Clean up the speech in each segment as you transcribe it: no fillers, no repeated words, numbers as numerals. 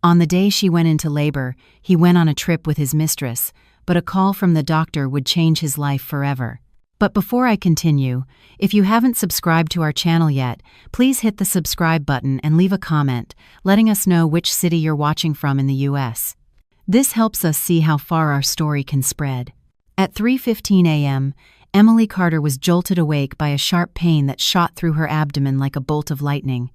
On the day she went into labor, he went on a trip with his mistress, but a call from the doctor would change his life forever. But before I continue, if you haven't subscribed to our channel yet, please hit the subscribe button and leave a comment, letting us know which city you're watching from in the US. This helps us see how far our story can spread. At 3:15 a.m., Emily Carter was jolted awake by a sharp pain that shot through her abdomen like a bolt of lightning.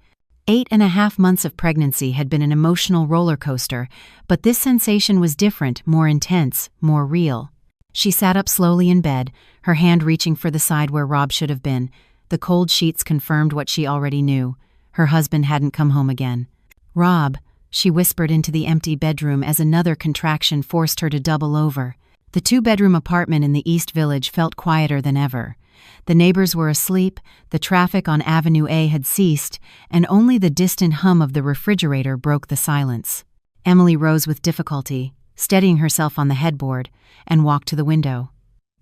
8.5 months of pregnancy had been an emotional roller coaster, but this sensation was different, more intense, more real. She sat up slowly in bed, her hand reaching for the side where Rob should have been. The cold sheets confirmed what she already knew. Her husband hadn't come home again. "Rob," she whispered into the empty bedroom as another contraction forced her to double over. The two-bedroom apartment in the East Village felt quieter than ever. The neighbors were asleep, the traffic on Avenue A had ceased, and only the distant hum of the refrigerator broke the silence. Emily rose with difficulty, steadying herself on the headboard, and walked to the window.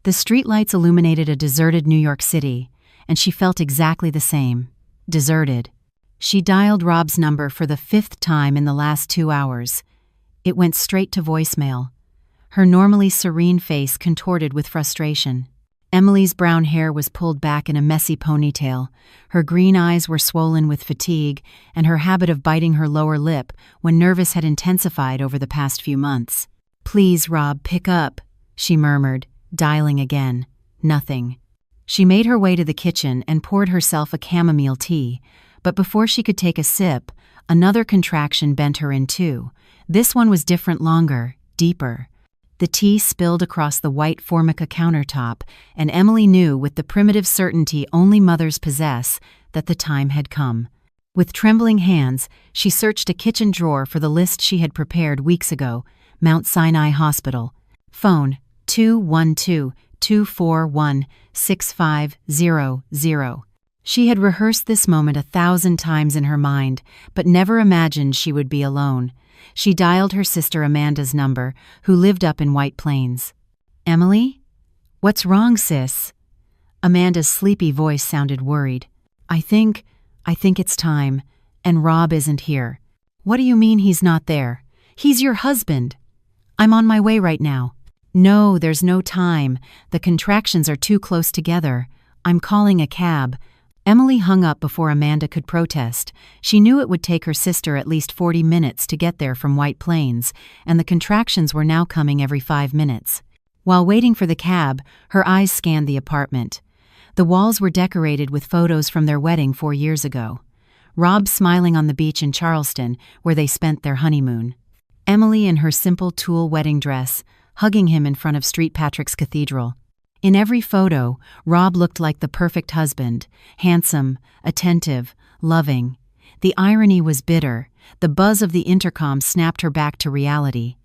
The streetlights illuminated a deserted New York City, and she felt exactly the same. Deserted. She dialed Rob's number for the 5th time in the last 2 hours. It went straight to voicemail. Her normally serene face contorted with frustration. Emily's brown hair was pulled back in a messy ponytail, her green eyes were swollen with fatigue, and her habit of biting her lower lip when nervous had intensified over the past few months. "Please, Rob, pick up," she murmured, dialing again. Nothing. She made her way to the kitchen and poured herself a chamomile tea, but before she could take a sip, another contraction bent her in two. This one was different, longer, deeper. The tea spilled across the white Formica countertop, and Emily knew with the primitive certainty only mothers possess that the time had come. With trembling hands, she searched a kitchen drawer for the list she had prepared weeks ago. Mount Sinai Hospital. Phone 212-241-6500. She had rehearsed this moment 1,000 times in her mind, but never imagined she would be alone. She dialed her sister Amanda's number, who lived up in White Plains. "Emily? What's wrong, sis?" Amanda's sleepy voice sounded worried. I think it's time, and Rob isn't here." "What do you mean he's not there? He's your husband." "I'm on my way right now." "No, there's no time. The contractions are too close together. I'm calling a cab." Emily hung up before Amanda could protest. She knew it would take her sister at least 40 minutes to get there from White Plains, and the contractions were now coming every 5 minutes. While waiting for the cab, her eyes scanned the apartment. The walls were decorated with photos from their wedding 4 years ago. Rob smiling on the beach in Charleston, where they spent their honeymoon. Emily in her simple tulle wedding dress, hugging him in front of St. Patrick's Cathedral. In every photo, Rob looked like the perfect husband, handsome, attentive, loving. The irony was bitter. The buzz of the intercom snapped her back to reality.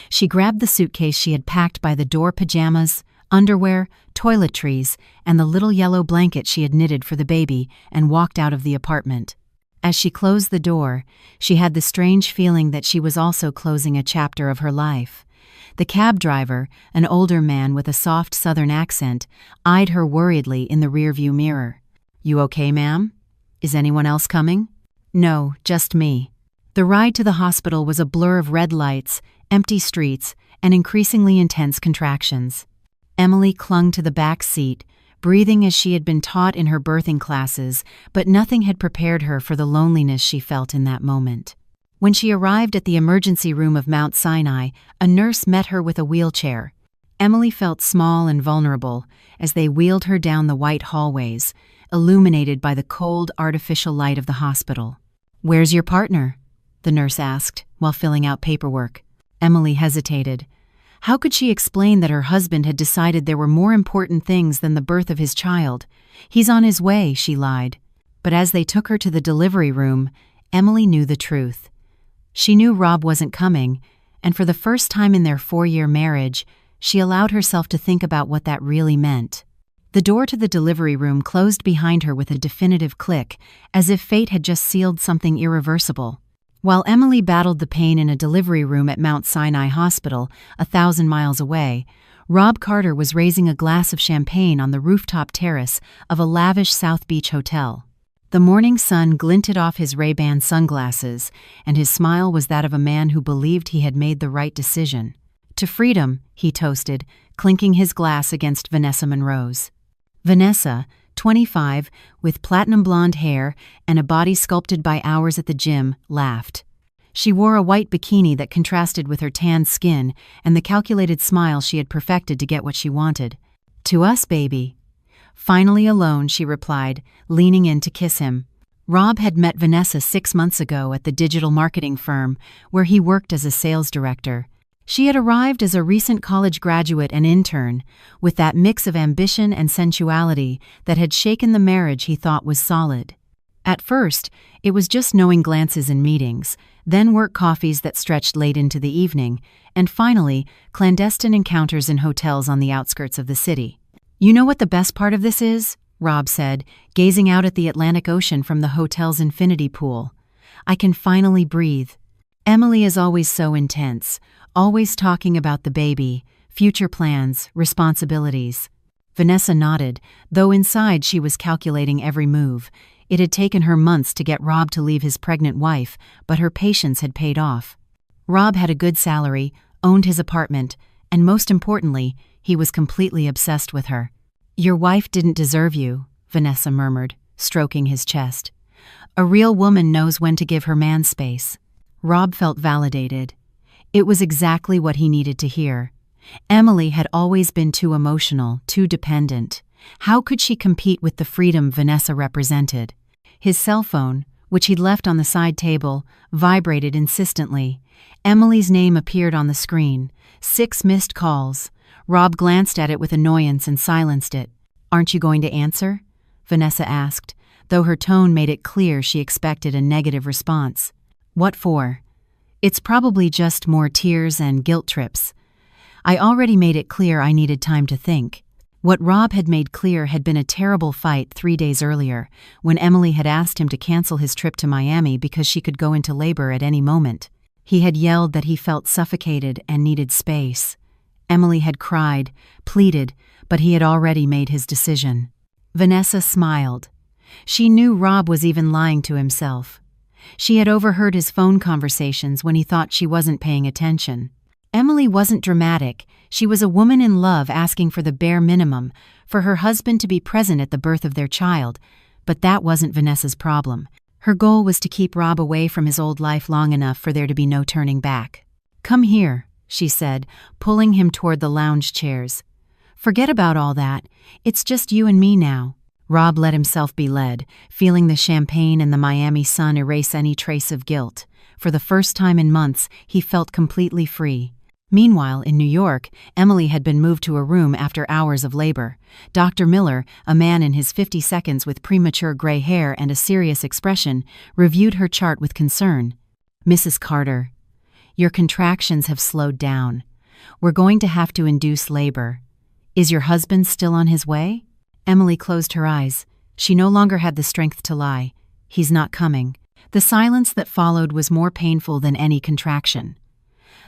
She grabbed the suitcase she had packed by the door, pajamas, underwear, toiletries, and the little yellow blanket she had knitted for the baby, and walked out of the apartment. As she closed the door, she had the strange feeling that she was also closing a chapter of her life. The cab driver, an older man with a soft Southern accent, eyed her worriedly in the rearview mirror. "You okay, ma'am? Is anyone else coming?" "No, just me." The ride to the hospital was a blur of red lights, empty streets, and increasingly intense contractions. Emily clung to the back seat, breathing as she had been taught in her birthing classes, but nothing had prepared her for the loneliness she felt in that moment. When she arrived at the emergency room of Mount Sinai, a nurse met her with a wheelchair. Emily felt small and vulnerable as they wheeled her down the white hallways, illuminated by the cold, artificial light of the hospital. "Where's your partner?" the nurse asked, while filling out paperwork. Emily hesitated. How could she explain that her husband had decided there were more important things than the birth of his child? "He's on his way," she lied. But as they took her to the delivery room, Emily knew the truth. She knew Rob wasn't coming, and for the first time in their 4-year marriage, she allowed herself to think about what that really meant. The door to the delivery room closed behind her with a definitive click, as if fate had just sealed something irreversible. While Emily battled the pain in a delivery room at Mount Sinai Hospital, 1,000 miles away, Rob Carter was raising a glass of champagne on the rooftop terrace of a lavish South Beach hotel. The morning sun glinted off his Ray-Ban sunglasses, and his smile was that of a man who believed he had made the right decision. "To freedom," he toasted, clinking his glass against Vanessa Monroe's. Vanessa, 25, with platinum blonde hair and a body sculpted by hours at the gym, laughed. She wore a white bikini that contrasted with her tanned skin and the calculated smile she had perfected to get what she wanted. "To us, baby." "Finally alone," she replied, leaning in to kiss him. Rob had met Vanessa 6 months ago at the digital marketing firm, where he worked as a sales director. She had arrived as a recent college graduate and intern, with that mix of ambition and sensuality that had shaken the marriage he thought was solid. At first, it was just knowing glances in meetings, then work coffees that stretched late into the evening, and finally, clandestine encounters in hotels on the outskirts of the city. "You know what the best part of this is?" Rob said, gazing out at the Atlantic Ocean from the hotel's infinity pool. "I can finally breathe. Emily is always so intense, always talking about the baby, future plans, responsibilities." Vanessa nodded, though inside she was calculating every move. It had taken her months to get Rob to leave his pregnant wife, but her patience had paid off. Rob had a good salary, owned his apartment, and most importantly, he was completely obsessed with her. "Your wife didn't deserve you," Vanessa murmured, stroking his chest. "A real woman knows when to give her man space." Rob felt validated. It was exactly what he needed to hear. Emily had always been too emotional, too dependent. How could she compete with the freedom Vanessa represented? His cell phone, which he'd left on the side table, vibrated insistently. Emily's name appeared on the screen. 6 missed calls. Rob glanced at it with annoyance and silenced it. "Aren't you going to answer?" Vanessa asked, though her tone made it clear she expected a negative response. "What for?" "It's probably just more tears and guilt trips. I already made it clear I needed time to think." What Rob had made clear had been a terrible fight 3 days earlier, when Emily had asked him to cancel his trip to Miami because she could go into labor at any moment. He had yelled that he felt suffocated and needed space. Emily had cried, pleaded, but he had already made his decision. Vanessa smiled. She knew Rob was even lying to himself. She had overheard his phone conversations when he thought she wasn't paying attention. Emily wasn't dramatic. She was a woman in love asking for the bare minimum, for her husband to be present at the birth of their child, but that wasn't Vanessa's problem. Her goal was to keep Rob away from his old life long enough for there to be no turning back. "Come here," she said, pulling him toward the lounge chairs. "Forget about all that. It's just you and me now." Rob let himself be led, feeling the champagne and the Miami sun erase any trace of guilt. For the first time in months, he felt completely free. Meanwhile, in New York, Emily had been moved to a room after hours of labor. Dr. Miller, a man in his 50s with premature gray hair and a serious expression, reviewed her chart with concern. "Mrs. Carter, your contractions have slowed down. We're going to have to induce labor. Is your husband still on his way?" Emily closed her eyes. She no longer had the strength to lie. "He's not coming." The silence that followed was more painful than any contraction.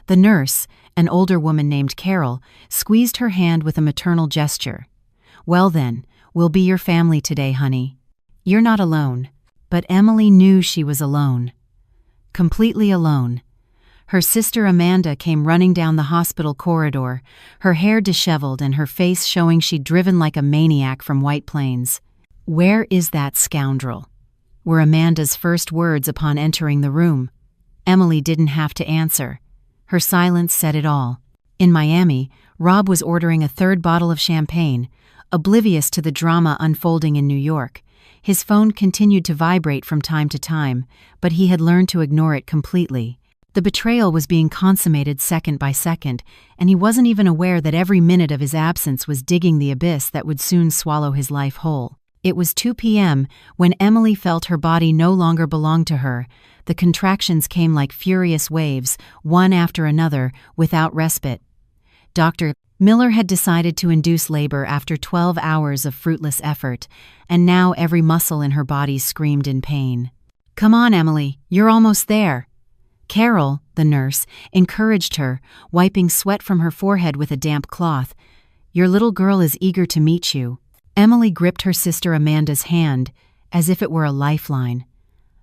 The nurse, an older woman named Carol, squeezed her hand with a maternal gesture. "Well then, we'll be your family today, honey. You're not alone." But Emily knew she was alone. Completely alone. Her sister Amanda came running down the hospital corridor, her hair disheveled and her face showing she'd driven like a maniac from White Plains. "Where is that scoundrel?" were Amanda's first words upon entering the room. Emily didn't have to answer. Her silence said it all. In Miami, Rob was ordering a 3rd bottle of champagne, oblivious to the drama unfolding in New York. His phone continued to vibrate from time to time, but he had learned to ignore it completely. The betrayal was being consummated second by second, and he wasn't even aware that every minute of his absence was digging the abyss that would soon swallow his life whole. It was 2 p.m. when Emily felt her body no longer belonged to her. The contractions came like furious waves, one after another, without respite. Dr. Miller had decided to induce labor after 12 hours of fruitless effort, and now every muscle in her body screamed in pain. "Come on, Emily, you're almost there." Carol, the nurse, encouraged her, wiping sweat from her forehead with a damp cloth. "Your little girl is eager to meet you." Emily gripped her sister Amanda's hand. as if it were a lifeline.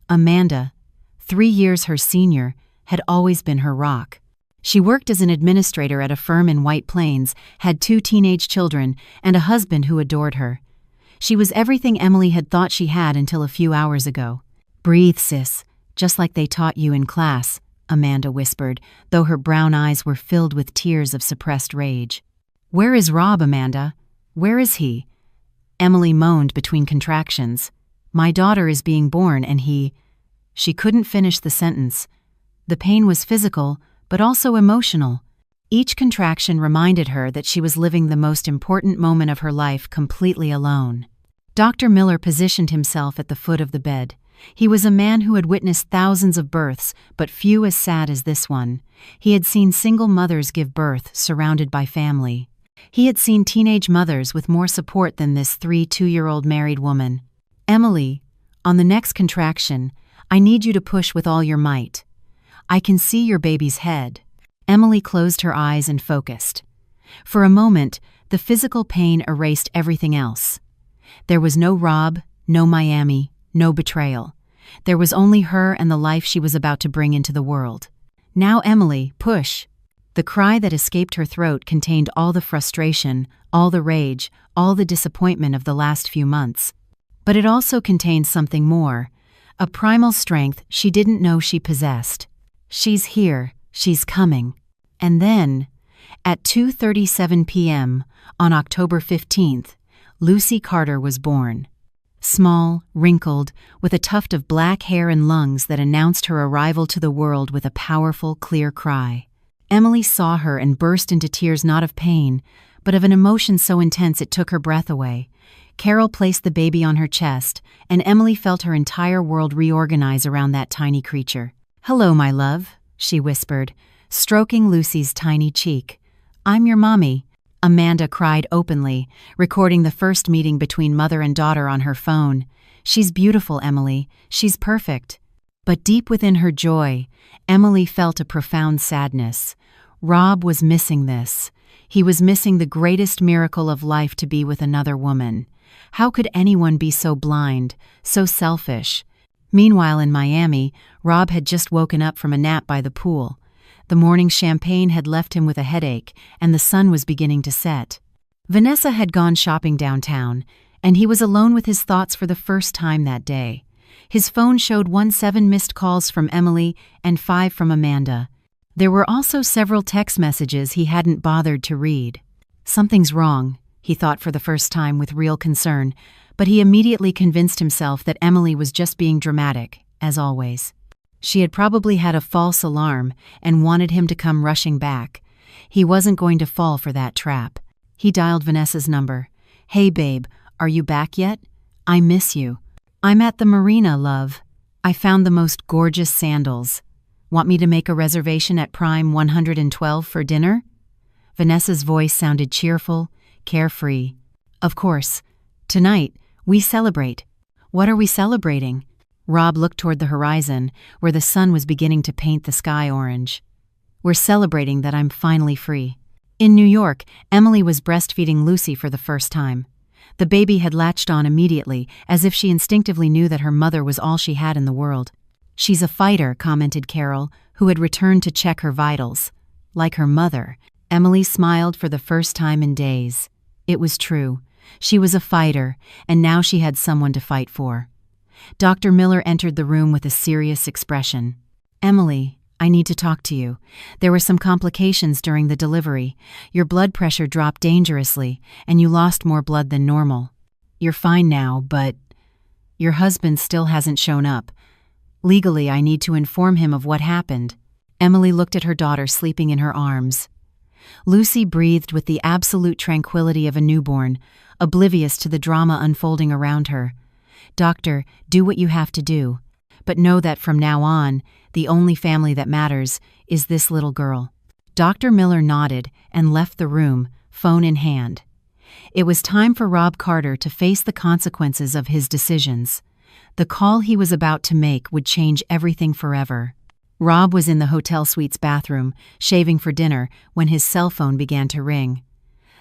Amanda, 3 years her senior, had always been her rock. She worked as an administrator at a firm in White Plains, had 2 teenage children, and a husband who adored her. She was everything Emily had thought she had until a few hours ago. "Breathe, sis, just like they taught you in class," Amanda whispered, though her brown eyes were filled with tears of suppressed rage. "Where is Rob, Amanda? Where is he?" Emily moaned between contractions. "My daughter is being born and he—" She couldn't finish the sentence. The pain was physical, but also emotional. Each contraction reminded her that she was living the most important moment of her life completely alone. Dr. Miller positioned himself at the foot of the bed. He was a man who had witnessed thousands of births, but few as sad as this one. He had seen single mothers give birth, surrounded by family. He had seen teenage mothers with more support than this 2-year-old married woman. "Emily, on the next contraction, I need you to push with all your might. I can see your baby's head." Emily closed her eyes and focused. For a moment, the physical pain erased everything else. There was no Rob, no Miami, no betrayal. There was only her and the life she was about to bring into the world. "Now, Emily, push." The cry that escaped her throat contained all the frustration, all the rage, all the disappointment of the last few months. But it also contained something more, a primal strength she didn't know she possessed. "She's here, she's coming." And then, at 2:37 p.m. on October 15th, Lucy Carter was born. Small, wrinkled, with a tuft of black hair and lungs that announced her arrival to the world with a powerful, clear cry. Emily saw her and burst into tears, not of pain, but of an emotion so intense it took her breath away. Carol placed the baby on her chest, and Emily felt her entire world reorganize around that tiny creature. "Hello, my love," she whispered, stroking Lucy's tiny cheek. "I'm your mommy," Amanda cried openly, recording the first meeting between mother and daughter on her phone. "She's beautiful, Emily. She's perfect." But deep within her joy, Emily felt a profound sadness. Rob was missing this. He was missing the greatest miracle of life, to be with another woman. How could anyone be so blind, so selfish? Meanwhile, in Miami, Rob had just woken up from a nap by the pool. The morning champagne had left him with a headache, and the sun was beginning to set. Vanessa had gone shopping downtown, and he was alone with his thoughts for the first time that day. His phone showed 17 missed calls from Emily and 5 from Amanda. There were also several text messages he hadn't bothered to read. Something's wrong, he thought for the first time with real concern, but he immediately convinced himself that Emily was just being dramatic, as always. She had probably had a false alarm and wanted him to come rushing back. He wasn't going to fall for that trap. He dialed Vanessa's number. "Hey babe, are you back yet? I miss you." "I'm at the marina, love. I found the most gorgeous sandals. Want me to make a reservation at Prime 112 for dinner?" Vanessa's voice sounded cheerful, carefree. "Of course. Tonight, we celebrate." "What are we celebrating?" Rob looked toward the horizon, where the sun was beginning to paint the sky orange. "We're celebrating that I'm finally free." In New York, Emily was breastfeeding Lucy for the first time. The baby had latched on immediately, as if she instinctively knew that her mother was all she had in the world. "She's a fighter," commented Carol, who had returned to check her vitals. Like her mother, Emily smiled for the first time in days. It was true. She was a fighter, and now she had someone to fight for. Dr. Miller entered the room with a serious expression. "Emily, I need to talk to you. There were some complications during the delivery. Your blood pressure dropped dangerously, and you lost more blood than normal. You're fine now, but your husband still hasn't shown up. Legally, I need to inform him of what happened." Emily looked at her daughter sleeping in her arms. Lucy breathed with the absolute tranquility of a newborn, oblivious to the drama unfolding around her. "Doctor, do what you have to do. But know that from now on, the only family that matters is this little girl." Dr. Miller nodded and left the room, phone in hand. It was time for Rob Carter to face the consequences of his decisions. The call he was about to make would change everything forever. Rob was in the hotel suite's bathroom, shaving for dinner, when his cell phone began to ring.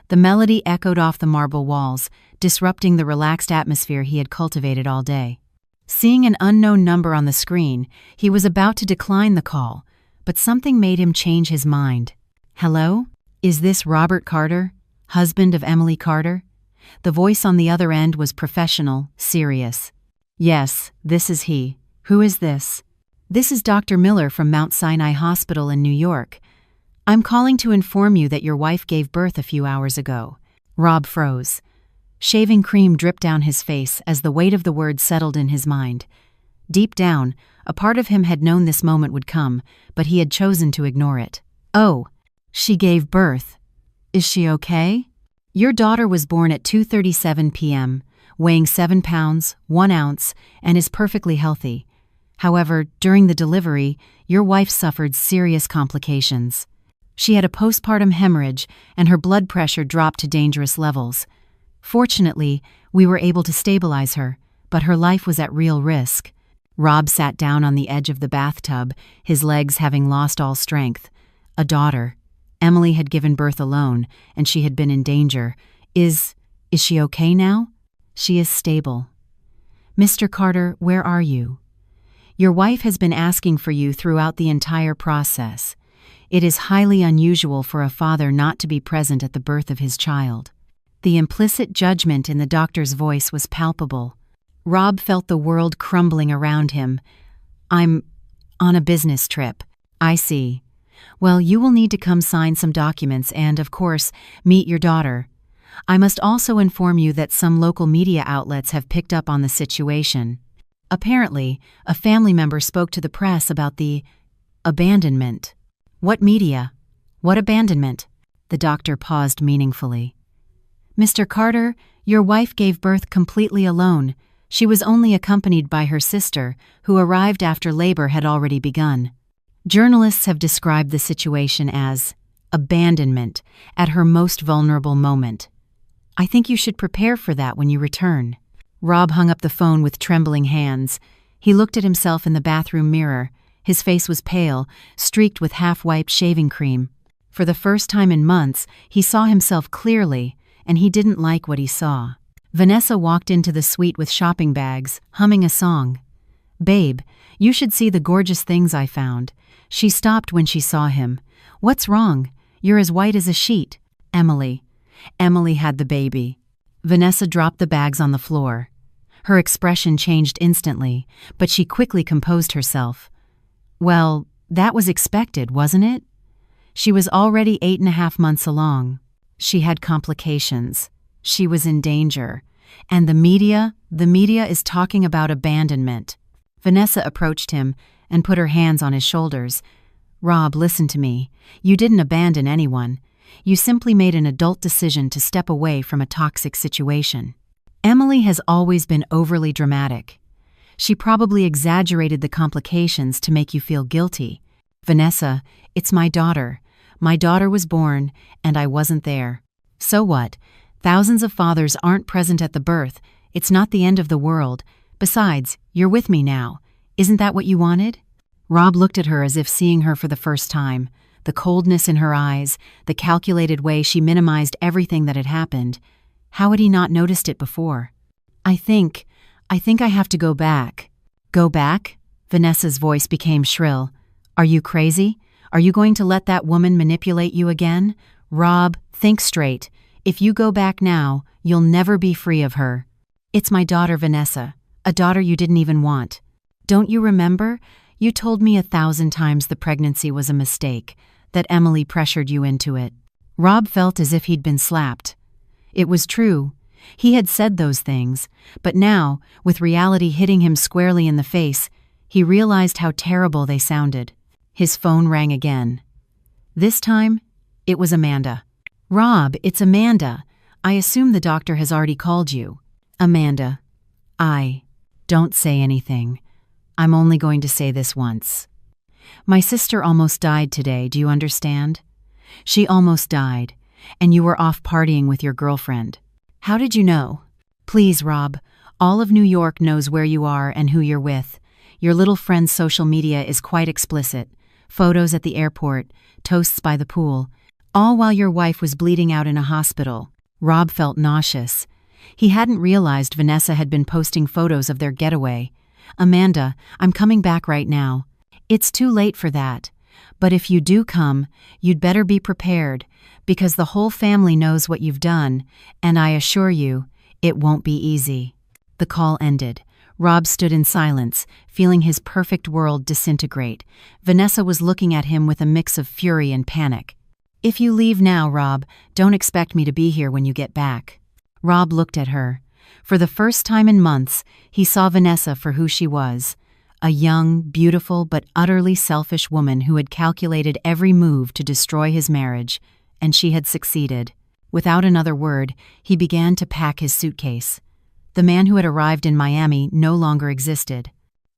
The melody echoed off the marble walls, disrupting the relaxed atmosphere he had cultivated all day. Seeing an unknown number on the screen, he was about to decline the call, but something made him change his mind. "Hello? Is this Robert Carter, husband of Emily Carter?" The voice on the other end was professional, serious. "Yes, this is he. Who is this?" "This is Dr. Miller from Mount Sinai Hospital in New York. I'm calling to inform you that your wife gave birth a few hours ago." Rob froze. Shaving cream dripped down his face as the weight of the words settled in his mind. Deep down, a part of him had known this moment would come, but he had chosen to ignore it. "Oh, she gave birth. Is she okay?" "Your daughter was born at 2:37 p.m., weighing 7 pounds, 1 ounce, and is perfectly healthy. However, during the delivery, your wife suffered serious complications. She had a postpartum hemorrhage, and her blood pressure dropped to dangerous levels. Fortunately, we were able to stabilize her, but her life was at real risk." Rob sat down on the edge of the bathtub, his legs having lost all strength. A daughter. Emily had given birth alone, and she had been in danger. Is she okay now?" "She is stable." "Mr. Carter, where are you?" "Your wife has been asking for you throughout the entire process. It is highly unusual for a father not to be present at the birth of his child." The implicit judgment in the doctor's voice was palpable. Rob felt the world crumbling around him. "I'm on a business trip." "I see. Well, you will need to come sign some documents and, of course, meet your daughter. I must also inform you that some local media outlets have picked up on the situation. Apparently, a family member spoke to the press about the abandonment." "What media? What abandonment?" The doctor paused meaningfully. "Mr. Carter, your wife gave birth completely alone. She was only accompanied by her sister, who arrived after labor had already begun. Journalists have described the situation as abandonment at her most vulnerable moment. I think you should prepare for that when you return." Rob hung up the phone with trembling hands. He looked at himself in the bathroom mirror. His face was pale, streaked with half-wiped shaving cream. For the first time in months, he saw himself clearly, and he didn't like what he saw. Vanessa walked into the suite with shopping bags, humming a song. "Babe, you should see the gorgeous things I found." She stopped when she saw him. "What's wrong? You're as white as a sheet." Emily had the baby." Vanessa dropped the bags on the floor. Her expression changed instantly, but she quickly composed herself. "Well, that was expected, wasn't it? She was already 8.5 months along. She had complications. She was in danger. And the media is talking about abandonment." Vanessa approached him and put her hands on his shoulders. "Rob, listen to me. You didn't abandon anyone. You simply made an adult decision to step away from a toxic situation. Emily has always been overly dramatic. She probably exaggerated the complications to make you feel guilty. Vanessa, it's my daughter. My daughter was born, and I wasn't there. So what? Thousands of fathers aren't present at the birth. It's not the end of the world. Besides, you're with me now. Isn't that what you wanted?" Rob looked at her as if seeing her for the first time. The coldness in her eyes, the calculated way she minimized everything that had happened. How had he not noticed it before? I think I have to go back." "Go back?" Vanessa's voice became shrill. "Are you crazy? Are you going to let that woman manipulate you again? Rob, think straight. If you go back now, you'll never be free of her." "It's my daughter, Vanessa. A daughter you didn't even want. Don't you remember? You told me 1,000 times the pregnancy was a mistake, that Emily pressured you into it." Rob felt as if he'd been slapped. It was true. He had said those things, but now, with reality hitting him squarely in the face, he realized how terrible they sounded. His phone rang again. This time, it was Amanda. "Rob, it's Amanda. I assume the doctor has already called you." "Amanda, don't say anything. I'm only going to say this once. My sister almost died today, do you understand? She almost died, and you were off partying with your girlfriend. How did you know? Please, Rob, all of New York knows where you are and who you're with. Your little friend's social media is quite explicit. Photos at the airport, toasts by the pool. All while your wife was bleeding out in a hospital. Rob felt nauseous. He hadn't realized Vanessa had been posting photos of their getaway. Amanda, I'm coming back right now. It's too late for that. But if you do come, you'd better be prepared, because the whole family knows what you've done, and I assure you, it won't be easy. The call ended. Rob stood in silence, feeling his perfect world disintegrate. Vanessa was looking at him with a mix of fury and panic. If you leave now, Rob, don't expect me to be here when you get back. Rob looked at her. For the first time in months, he saw Vanessa for who she was. A young, beautiful, but utterly selfish woman who had calculated every move to destroy his marriage, and she had succeeded. Without another word, he began to pack his suitcase. The man who had arrived in Miami no longer existed.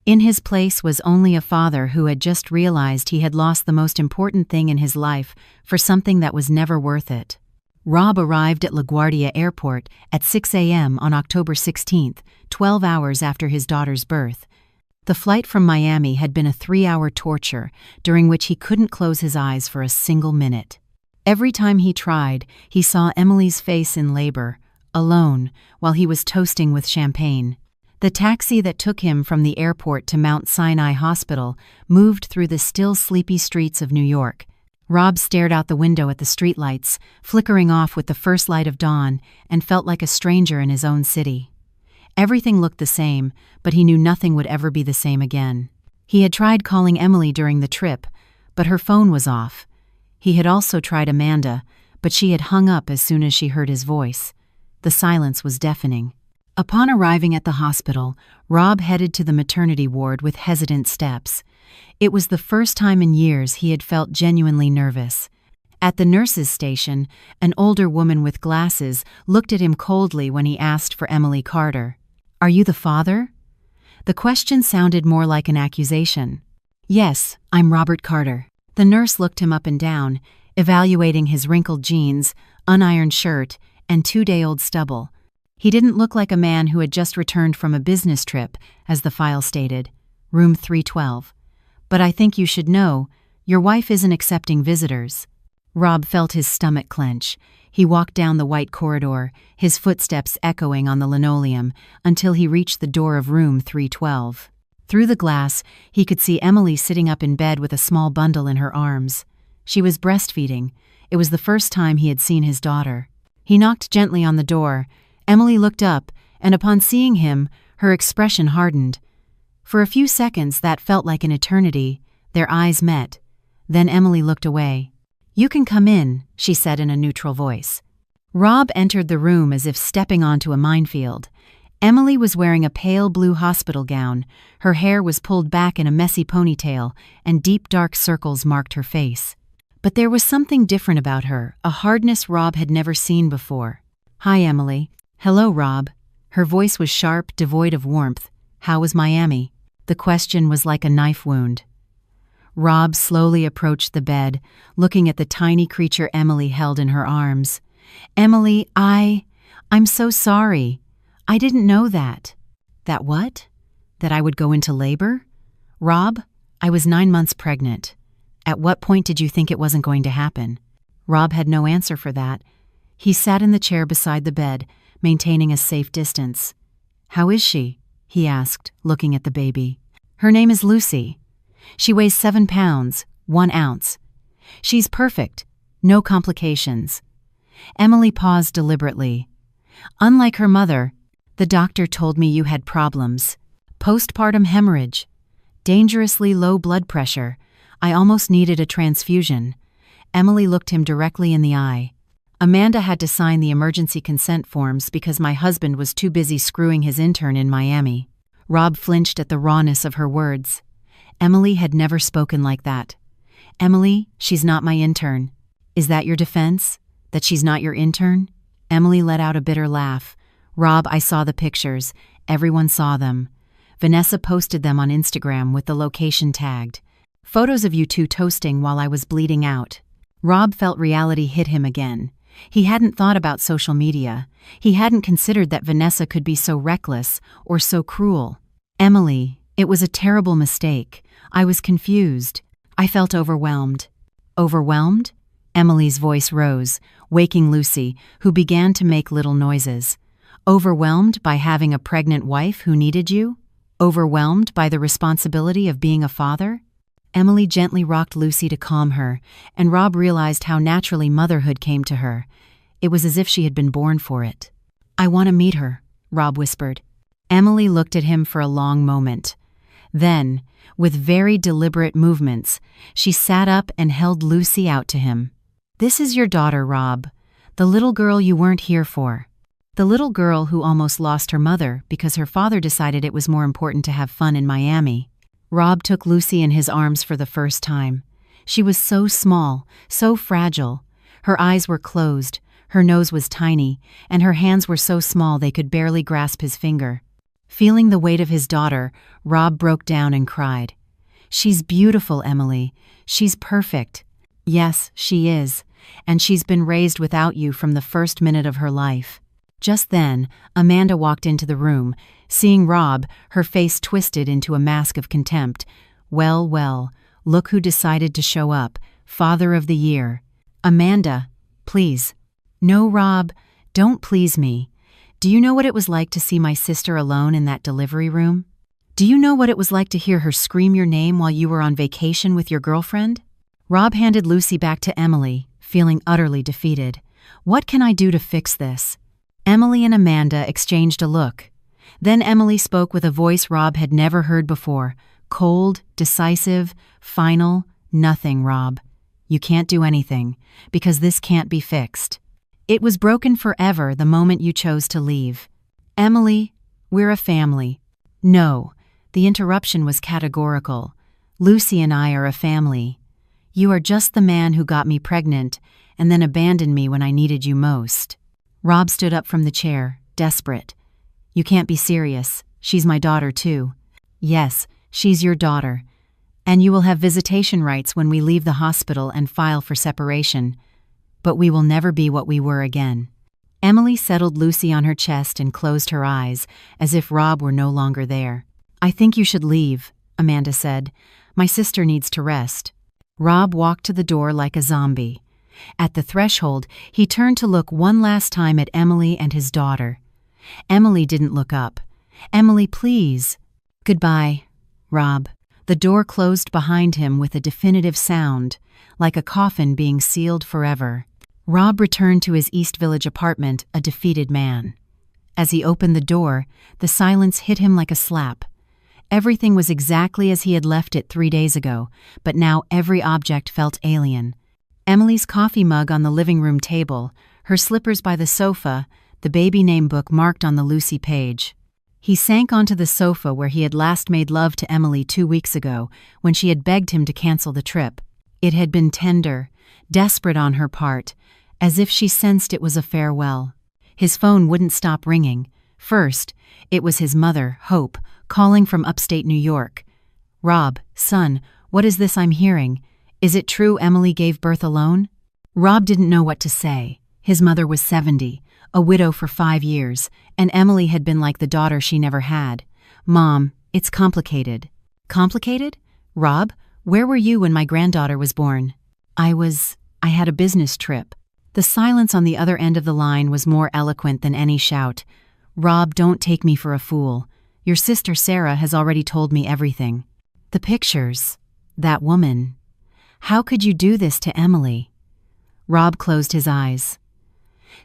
In his place was only a father who had just realized he had lost the most important thing in his life for something that was never worth it. Rob arrived at LaGuardia Airport at 6 a.m. on October 16th, 12 hours after his daughter's birth. The flight from Miami had been a 3-hour torture, during which he couldn't close his eyes for a single minute. Every time he tried, he saw Emily's face in labor, alone, while he was toasting with champagne. The taxi that took him from the airport to Mount Sinai Hospital moved through the still sleepy streets of New York. Rob stared out the window at the streetlights, flickering off with the first light of dawn, and felt like a stranger in his own city. Everything looked the same, but he knew nothing would ever be the same again. He had tried calling Emily during the trip, but her phone was off. He had also tried Amanda, but she had hung up as soon as she heard his voice. The silence was deafening. Upon arriving at the hospital, Rob headed to the maternity ward with hesitant steps. It was the first time in years he had felt genuinely nervous. At the nurse's station, an older woman with glasses looked at him coldly when he asked for Emily Carter. "Are you the father?" The question sounded more like an accusation. "Yes, I'm Robert Carter." The nurse looked him up and down, evaluating his wrinkled jeans, unironed shirt, and 2-day-old stubble. He didn't look like a man who had just returned from a business trip, as the file stated. Room 312. "But I think you should know, your wife isn't accepting visitors." Rob felt his stomach clench. He walked down the white corridor, his footsteps echoing on the linoleum, until he reached the door of room 312. Through the glass, he could see Emily sitting up in bed with a small bundle in her arms. She was breastfeeding. It was the first time he had seen his daughter. He knocked gently on the door. Emily looked up, and upon seeing him, her expression hardened. For a few seconds that felt like an eternity. Their eyes met. Then Emily looked away. "You can come in," she said in a neutral voice. Rob entered the room as if stepping onto a minefield. Emily was wearing a pale blue hospital gown. Her hair was pulled back in a messy ponytail, and deep dark circles marked her face. But there was something different about her, a hardness Rob had never seen before. "Hi, Emily." "Hello, Rob." Her voice was sharp, devoid of warmth. "How was Miami?" The question was like a knife wound. Rob slowly approached the bed, looking at the tiny creature Emily held in her arms. "Emily, I'm so sorry. I didn't know that." "That what?" "That I would go into labor?" "Rob, I was 9 months pregnant. At what point did you think it wasn't going to happen?" Rob had no answer for that. He sat in the chair beside the bed, maintaining a safe distance. "How is she?" he asked, looking at the baby. "Her name is Lucy. She weighs 7 pounds, 1 ounce. She's perfect, no complications." Emily paused deliberately. "Unlike her mother, the doctor told me you had problems. Postpartum hemorrhage. Dangerously low blood pressure. I almost needed a transfusion." Emily looked him directly in the eye. "Amanda had to sign the emergency consent forms because my husband was too busy screwing his intern in Miami." Rob flinched at the rawness of her words. Emily had never spoken like that. "Emily, she's not my intern." "Is that your defense? That she's not your intern?" Emily let out a bitter laugh. "Rob, I saw the pictures. Everyone saw them. Vanessa posted them on Instagram with the location tagged. Photos of you two toasting while I was bleeding out." Rob felt reality hit him again. He hadn't thought about social media. He hadn't considered that Vanessa could be so reckless or so cruel. "Emily, it was a terrible mistake. I was confused. I felt overwhelmed." "Overwhelmed?" Emily's voice rose, waking Lucy, who began to make little noises. Overwhelmed by having a pregnant wife who needed you? Overwhelmed by the responsibility of being a father? Emily gently rocked Lucy to calm her, and Rob realized how naturally motherhood came to her. It was as if she had been born for it. "I want to meet her," Rob whispered. Emily looked at him for a long moment. Then, with very deliberate movements, she sat up and held Lucy out to him. "This is your daughter, Rob. The little girl you weren't here for. The little girl who almost lost her mother because her father decided it was more important to have fun in Miami." Rob took Lucy in his arms for the first time. She was so small, so fragile. Her eyes were closed, her nose was tiny, and her hands were so small they could barely grasp his finger. Feeling the weight of his daughter, Rob broke down and cried. "She's beautiful, Emily. She's perfect." "Yes, she is. And she's been raised without you from the first minute of her life." Just then, Amanda walked into the room. Seeing Rob, her face twisted into a mask of contempt. "Well, well, look who decided to show up. Father of the Year." "Amanda, please." "No, Rob, don't please me. Do you know what it was like to see my sister alone in that delivery room? Do you know what it was like to hear her scream your name while you were on vacation with your girlfriend?" Rob handed Lucy back to Emily, feeling utterly defeated. "What can I do to fix this?" Emily and Amanda exchanged a look. Then Emily spoke with a voice Rob had never heard before. Cold, decisive, final. "Nothing, Rob. You can't do anything, because this can't be fixed. It was broken forever the moment you chose to leave. Emily, we're a family." "No," the interruption was categorical. "Lucy and I are a family. You are just the man who got me pregnant and then abandoned me when I needed you most." Rob stood up from the chair, desperate. "You can't be serious. She's my daughter, too." "Yes, she's your daughter. And you will have visitation rights when we leave the hospital and file for separation. But we will never be what we were again." Emily settled Lucy on her chest and closed her eyes, as if Rob were no longer there. "I think you should leave," Amanda said. "My sister needs to rest." Rob walked to the door like a zombie. At the threshold, he turned to look one last time at Emily and his daughter. Emily didn't look up. "Emily, please." "Goodbye, Rob." The door closed behind him with a definitive sound, like a coffin being sealed forever. Rob returned to his East Village apartment, a defeated man. As he opened the door, the silence hit him like a slap. Everything was exactly as he had left it 3 days ago, but now every object felt alien. Emily's coffee mug on the living room table, her slippers by the sofa, the baby name book marked on the Lucy page. He sank onto the sofa where he had last made love to Emily 2 weeks ago, when she had begged him to cancel the trip. It had been tender, desperate on her part, as if she sensed it was a farewell. His phone wouldn't stop ringing. First, it was his mother, Hope, calling from upstate New York. "Rob, son, what is this I'm hearing? Is it true Emily gave birth alone?" Rob didn't know what to say. His mother was 70, a widow for 5 years, and Emily had been like the daughter she never had. "Mom, it's complicated." "Complicated? Rob, where were you when my granddaughter was born?" I had a business trip." The silence on the other end of the line was more eloquent than any shout. "Rob, don't take me for a fool. Your sister Sarah has already told me everything. The pictures. That woman. How could you do this to Emily?" Rob closed his eyes.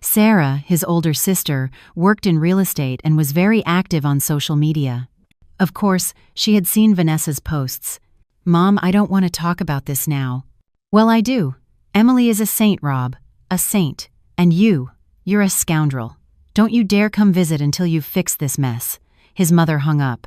Sarah, his older sister, worked in real estate and was very active on social media. Of course, she had seen Vanessa's posts. "Mom, I don't want to talk about this now." "Well, I do. Emily is a saint, Rob. A saint. And you're a scoundrel. Don't you dare come visit until you've fixed this mess." His mother hung up.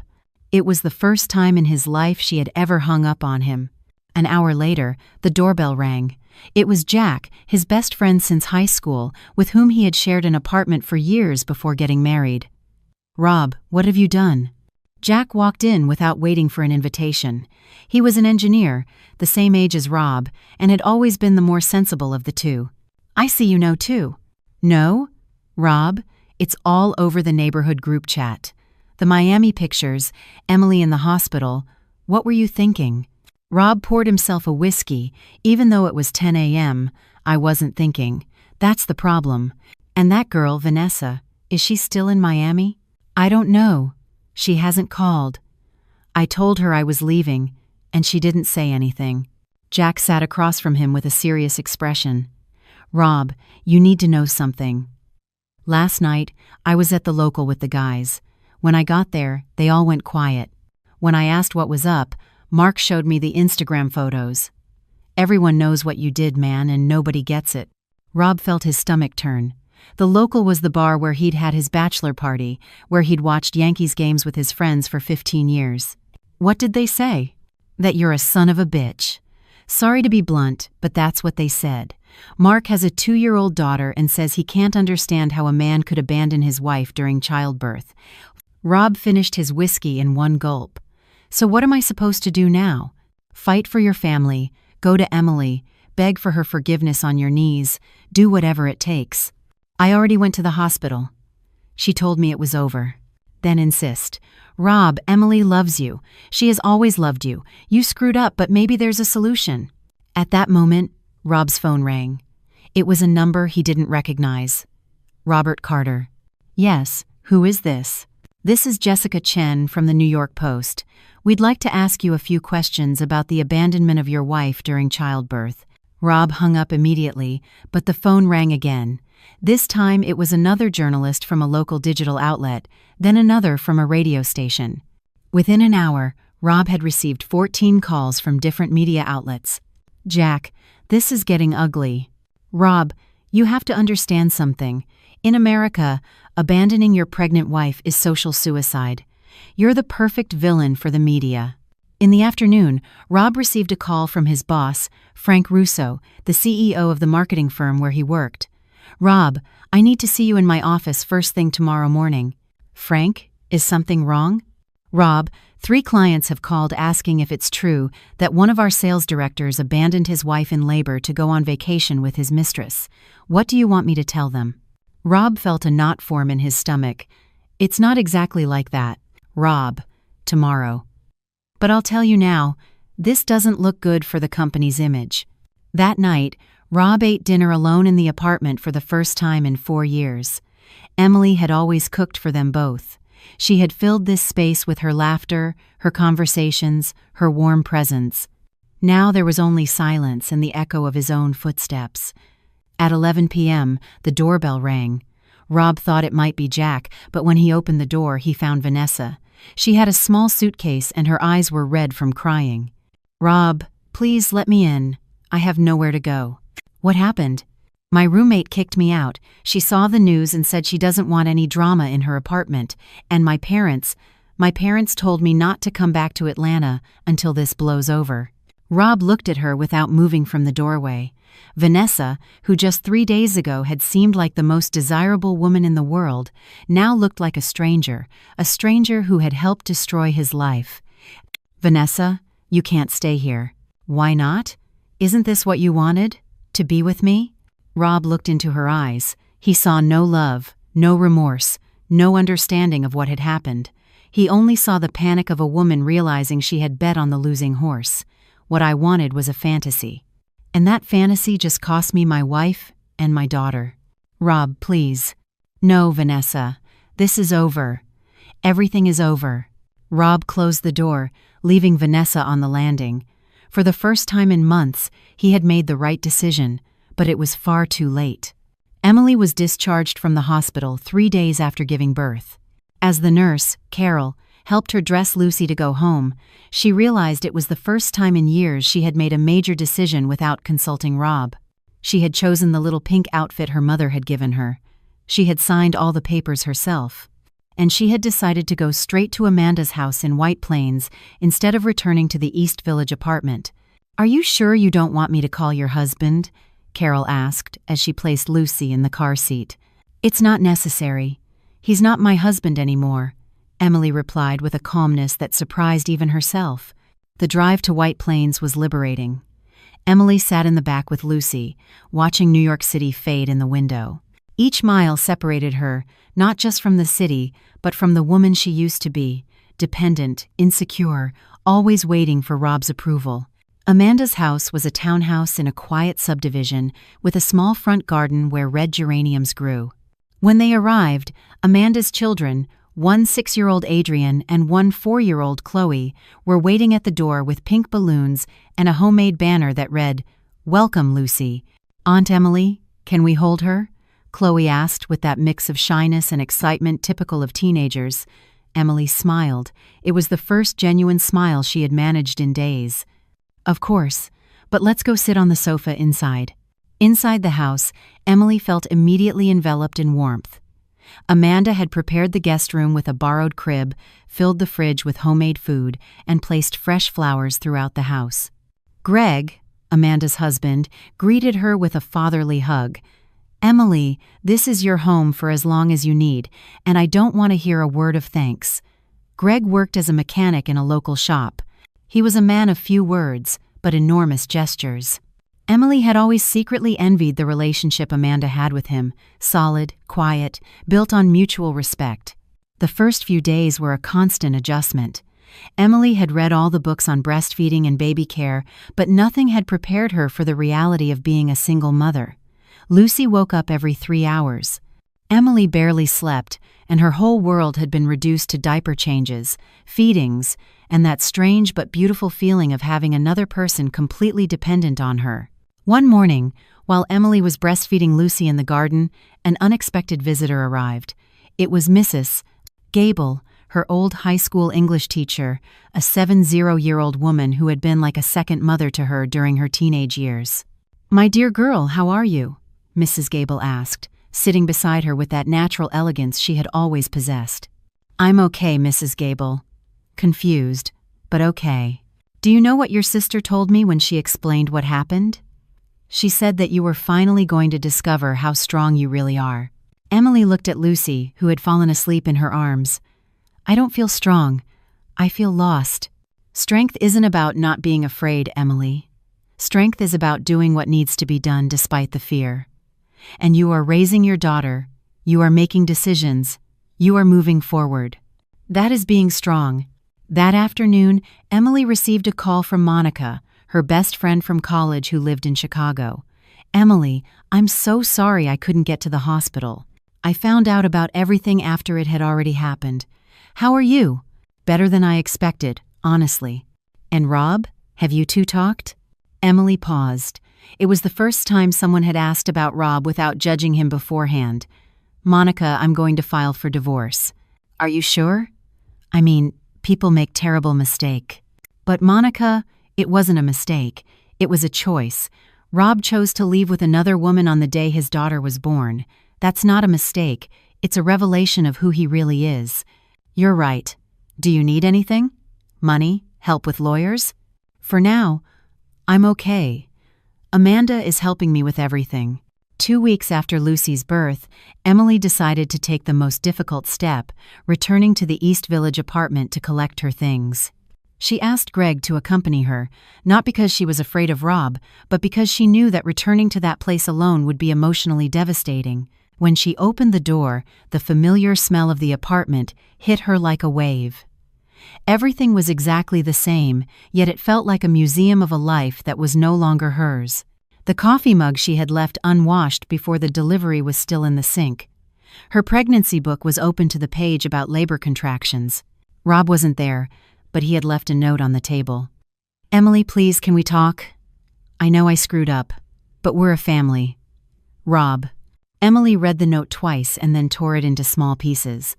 It was the first time in his life she had ever hung up on him. An hour later, the doorbell rang. It was Jack, his best friend since high school, with whom he had shared an apartment for years before getting married. "Rob, what have you done?" Jack walked in without waiting for an invitation. He was an engineer, the same age as Rob, and had always been the more sensible of the two. "I see you know too." "No? Rob, it's all over the neighborhood group chat. The Miami pictures, Emily in the hospital. What were you thinking?" Rob poured himself a whiskey. Even though it was 10 a.m., I wasn't thinking. That's the problem. And that girl, Vanessa, is she still in Miami? I don't know. She hasn't called. I told her I was leaving, and she didn't say anything. Jack sat across from him with a serious expression. Rob, you need to know something. Last night, I was at the local with the guys. When I got there, they all went quiet. When I asked what was up, Mark showed me the Instagram photos. Everyone knows what you did, man, and nobody gets it. Rob felt his stomach turn. The local was the bar where he'd had his bachelor party, where he'd watched Yankees games with his friends for 15 years. What did they say? That you're a son of a bitch. Sorry to be blunt, but that's what they said. Mark has a 2-year-old daughter and says he can't understand how a man could abandon his wife during childbirth. Rob finished his whiskey in one gulp. So what am I supposed to do now? Fight for your family, go to Emily, beg for her forgiveness on your knees, do whatever it takes. I already went to the hospital. She told me it was over. Then insist. Rob, Emily loves you. She has always loved you. You screwed up, but maybe there's a solution. At that moment, Rob's phone rang. It was a number he didn't recognize. Robert Carter. Yes, who is this? This is Jessica Chen from the New York Post. We'd like to ask you a few questions about the abandonment of your wife during childbirth. Rob hung up immediately, but the phone rang again. This time it was another journalist from a local digital outlet, then another from a radio station. Within an hour, Rob had received 14 calls from different media outlets. Jack, this is getting ugly. Rob, you have to understand something. In America, abandoning your pregnant wife is social suicide. You're the perfect villain for the media. In the afternoon, Rob received a call from his boss, Frank Russo, the CEO of the marketing firm where he worked. Rob, I need to see you in my office first thing tomorrow morning. Frank, is something wrong? Rob, 3 clients have called asking if it's true that one of our sales directors abandoned his wife in labor to go on vacation with his mistress. What do you want me to tell them? Rob felt a knot form in his stomach. It's not exactly like that. Rob, tomorrow. But I'll tell you now, this doesn't look good for the company's image. That night, Rob ate dinner alone in the apartment for the first time in 4 years. Emily had always cooked for them both. She had filled this space with her laughter, her conversations, her warm presence. Now there was only silence and the echo of his own footsteps. At 11 p.m., the doorbell rang. Rob thought it might be Jack, but when he opened the door, he found Vanessa. She had a small suitcase and her eyes were red from crying. Rob, please let me in. I have nowhere to go. What happened? My roommate kicked me out. She saw the news and said she doesn't want any drama in her apartment. And my parents told me not to come back to Atlanta until this blows over. Rob looked at her without moving from the doorway. Vanessa, who just 3 days ago had seemed like the most desirable woman in the world, now looked like a stranger who had helped destroy his life. Vanessa, you can't stay here. Why not? Isn't this what you wanted? To be with me? Rob looked into her eyes. He saw no love, no remorse, no understanding of what had happened. He only saw the panic of a woman realizing she had bet on the losing horse. What I wanted was a fantasy. And that fantasy just cost me my wife and my daughter. Rob, please. No, Vanessa. This is over. Everything is over. Rob closed the door, leaving Vanessa on the landing. For the first time in months, he had made the right decision, but it was far too late. Emily was discharged from the hospital 3 days after giving birth. As the nurse, Carol, helped her dress Lucy to go home, she realized it was the first time in years she had made a major decision without consulting Rob. She had chosen the little pink outfit her mother had given her. She had signed all the papers herself. And she had decided to go straight to Amanda's house in White Plains instead of returning to the East Village apartment. "Are you sure you don't want me to call your husband?" Carol asked as she placed Lucy in the car seat. "It's not necessary. He's not my husband anymore," Emily replied with a calmness that surprised even herself. The drive to White Plains was liberating. Emily sat in the back with Lucy, watching New York City fade in the window. Each mile separated her, not just from the city, but from the woman she used to be, dependent, insecure, always waiting for Rob's approval. Amanda's house was a townhouse in a quiet subdivision with a small front garden where red geraniums grew. When they arrived, Amanda's children, one 6-year-old Adrian and one 4-year-old Chloe, were waiting at the door with pink balloons and a homemade banner that read, "Welcome, Lucy." "Aunt Emily, can we hold her?" Chloe asked with that mix of shyness and excitement typical of teenagers. Emily smiled. It was the first genuine smile she had managed in days. "Of course, but let's go sit on the sofa inside." Inside the house, Emily felt immediately enveloped in warmth. Amanda had prepared the guest room with a borrowed crib, filled the fridge with homemade food, and placed fresh flowers throughout the house. Greg, Amanda's husband, greeted her with a fatherly hug. "Emily, this is your home for as long as you need, and I don't want to hear a word of thanks." Greg worked as a mechanic in a local shop. He was a man of few words, but enormous gestures. Emily had always secretly envied the relationship Amanda had with him, solid, quiet, built on mutual respect. The first few days were a constant adjustment. Emily had read all the books on breastfeeding and baby care, but nothing had prepared her for the reality of being a single mother. Lucy woke up every 3 hours. Emily barely slept, and her whole world had been reduced to diaper changes, feedings, and that strange but beautiful feeling of having another person completely dependent on her. One morning, while Emily was breastfeeding Lucy in the garden, an unexpected visitor arrived. It was Mrs. Gable, her old high school English teacher, a 70-year-old woman who had been like a second mother to her during her teenage years. "My dear girl, how are you?" Mrs. Gable asked, sitting beside her with that natural elegance she had always possessed. "I'm okay, Mrs. Gable." Confused, but okay. "Do you know what your sister told me when she explained what happened?" "She said that you were finally going to discover how strong you really are." Emily looked at Lucy, who had fallen asleep in her arms. "I don't feel strong. I feel lost." "Strength isn't about not being afraid, Emily. Strength is about doing what needs to be done despite the fear. And you are raising your daughter. You are making decisions. You are moving forward. That is being strong." That afternoon, Emily received a call from Monica, her best friend from college who lived in Chicago. "Emily, I'm so sorry I couldn't get to the hospital. I found out about everything after it had already happened. How are you?" "Better than I expected, honestly." "And Rob? Have you two talked?" Emily paused. It was the first time someone had asked about Rob without judging him beforehand. "Monica, I'm going to file for divorce." "Are you sure? I mean, people make terrible mistake." "But Monica, it wasn't a mistake. It was a choice. Rob chose to leave with another woman on the day his daughter was born. That's not a mistake. It's a revelation of who he really is." "You're right. Do you need anything? Money? Help with lawyers?" "For now, I'm okay. Amanda is helping me with everything." 2 weeks after Lucy's birth, Emily decided to take the most difficult step, returning to the East Village apartment to collect her things. She asked Greg to accompany her, not because she was afraid of Rob, but because she knew that returning to that place alone would be emotionally devastating. When she opened the door, the familiar smell of the apartment hit her like a wave. Everything was exactly the same, yet it felt like a museum of a life that was no longer hers. The coffee mug she had left unwashed before the delivery was still in the sink. Her pregnancy book was open to the page about labor contractions. Rob wasn't there, but he had left a note on the table. "Emily, please, can we talk? I know I screwed up, but we're a family. Rob." Emily read the note twice and then tore it into small pieces.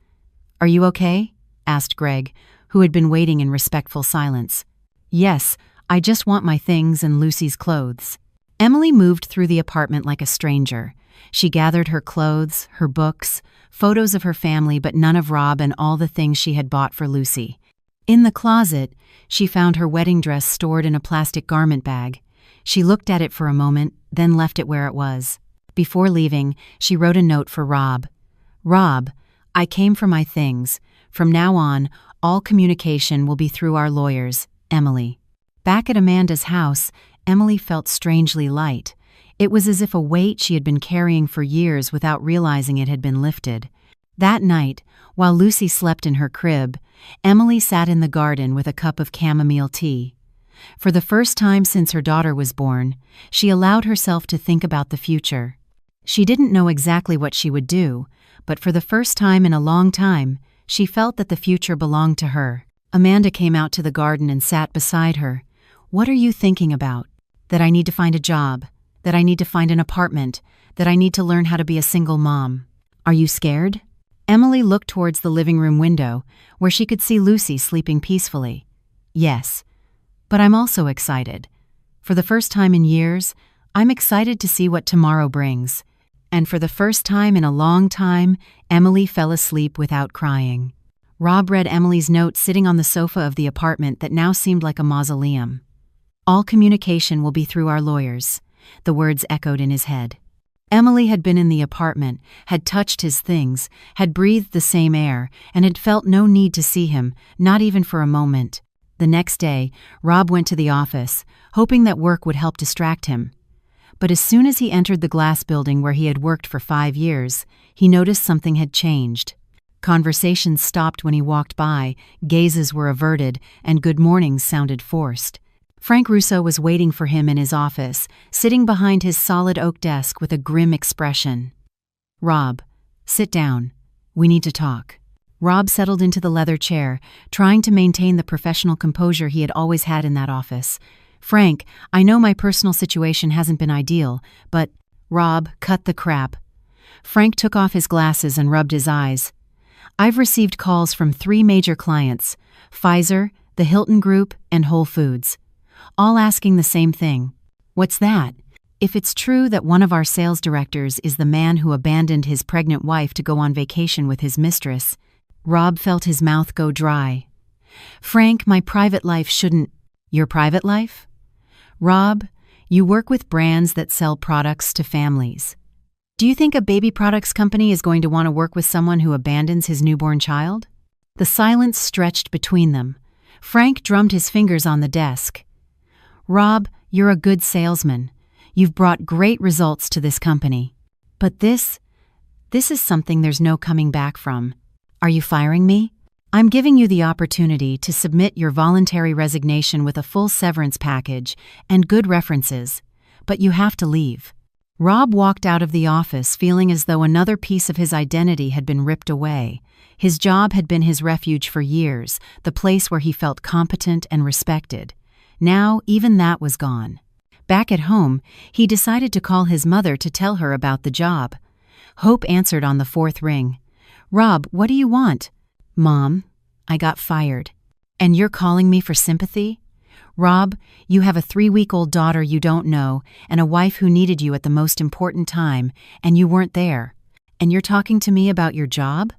"Are you okay?" asked Greg, who had been waiting in respectful silence. "Yes, I just want my things and Lucy's clothes." Emily moved through the apartment like a stranger. She gathered her clothes, her books, photos of her family, but none of Rob and all the things she had bought for Lucy. In the closet, she found her wedding dress stored in a plastic garment bag. She looked at it for a moment, then left it where it was. Before leaving, she wrote a note for Rob. "Rob, I came for my things. From now on, all communication will be through our lawyers, Emily." Back at Amanda's house, Emily felt strangely light. It was as if a weight she had been carrying for years without realizing it had been lifted. That night, while Lucy slept in her crib, Emily sat in the garden with a cup of chamomile tea. For the first time since her daughter was born, she allowed herself to think about the future. She didn't know exactly what she would do, but for the first time in a long time, she felt that the future belonged to her. Amanda came out to the garden and sat beside her. "What are you thinking about?" "That I need to find a job, that I need to find an apartment, that I need to learn how to be a single mom." "Are you scared?" Emily looked towards the living room window, where she could see Lucy sleeping peacefully. "Yes, but I'm also excited. For the first time in years, I'm excited to see what tomorrow brings." And for the first time in a long time, Emily fell asleep without crying. Rob read Emily's note sitting on the sofa of the apartment that now seemed like a mausoleum. "All communication will be through our lawyers," the words echoed in his head. Emily had been in the apartment, had touched his things, had breathed the same air, and had felt no need to see him, not even for a moment. The next day, Rob went to the office, hoping that work would help distract him. But as soon as he entered the glass building where he had worked for 5 years, he noticed something had changed. Conversations stopped when he walked by, gazes were averted, and good mornings sounded forced. Frank Russo was waiting for him in his office, sitting behind his solid oak desk with a grim expression. "Rob, sit down. We need to talk." Rob settled into the leather chair, trying to maintain the professional composure he had always had in that office. "Frank, I know my personal situation hasn't been ideal, but—" "Rob, cut the crap." Frank took off his glasses and rubbed his eyes. "I've received calls from 3 major clients, Pfizer, the Hilton Group, and Whole Foods, all asking the same thing. What's that? If it's true that one of our sales directors is the man who abandoned his pregnant wife to go on vacation with his mistress," Rob felt his mouth go dry. "Frank, my private life shouldn't—" "Your private life?" "Rob, you work with brands that sell products to families. Do you think a baby products company is going to want to work with someone who abandons his newborn child?" The silence stretched between them. Frank drummed his fingers on the desk. "Rob, you're a good salesman. You've brought great results to this company. But this is something there's no coming back from. Are you firing me? I'm giving you the opportunity to submit your voluntary resignation with a full severance package and good references, but you have to leave." Rob walked out of the office feeling as though another piece of his identity had been ripped away. His job had been his refuge for years, the place where he felt competent and respected. Now, even that was gone. Back at home, he decided to call his mother to tell her about the job. Hope answered on the 4th ring. "Rob, what do you want?" "Mom, I got fired. And you're calling me for sympathy? Rob, you have a 3-week-old daughter you don't know and a wife who needed you at the most important time, and you weren't there. And you're talking to me about your job?"